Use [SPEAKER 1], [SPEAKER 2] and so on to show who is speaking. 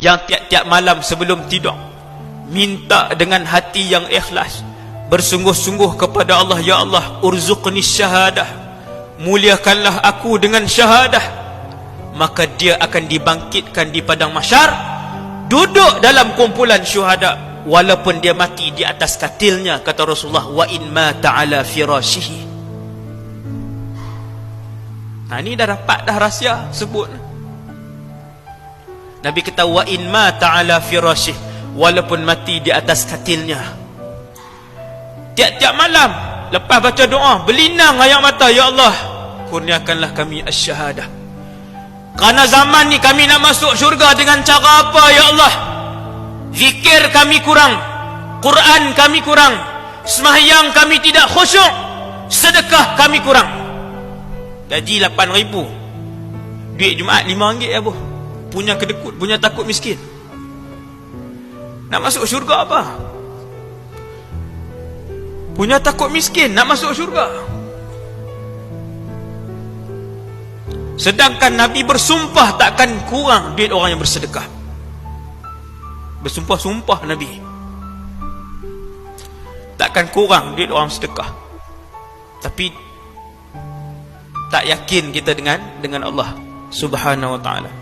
[SPEAKER 1] yang tiap-tiap malam sebelum tidur minta dengan hati yang ikhlas, bersungguh-sungguh kepada Allah, ya Allah, urzuqni syahadah, muliakanlah aku dengan syahadah, maka dia akan dibangkitkan di padang mahsyar, duduk dalam kumpulan syuhada, walaupun dia mati di atas katilnya, kata Rasulullah, wa in mata ala firashihi. Ini dah dapat dah rahsia sebut. Nabi kata wa in mata ala firashih, walaupun mati di atas katilnya. Tiap-tiap malam lepas baca doa, berlinang air mata, ya Allah, kurniakanlah kami asy-syahadah. Kerana zaman ni kami nak masuk syurga dengan cara apa, ya Allah? Zikir kami kurang, Quran kami kurang, sembahyang kami tidak khusyuk, sedekah kami kurang. Gaji 8,000, duit Jumaat RM5 ya bu. Punya kedekut, punya takut miskin. Nak masuk syurga apa? Punya takut miskin, nak masuk syurga. Sedangkan Nabi bersumpah takkan kurang duit orang yang bersedekah. Bersumpah-sumpah Nabi, takkan kurang duit orang sedekah. Tapi tak yakin kita dengan Allah Subhanahu wa ta'ala.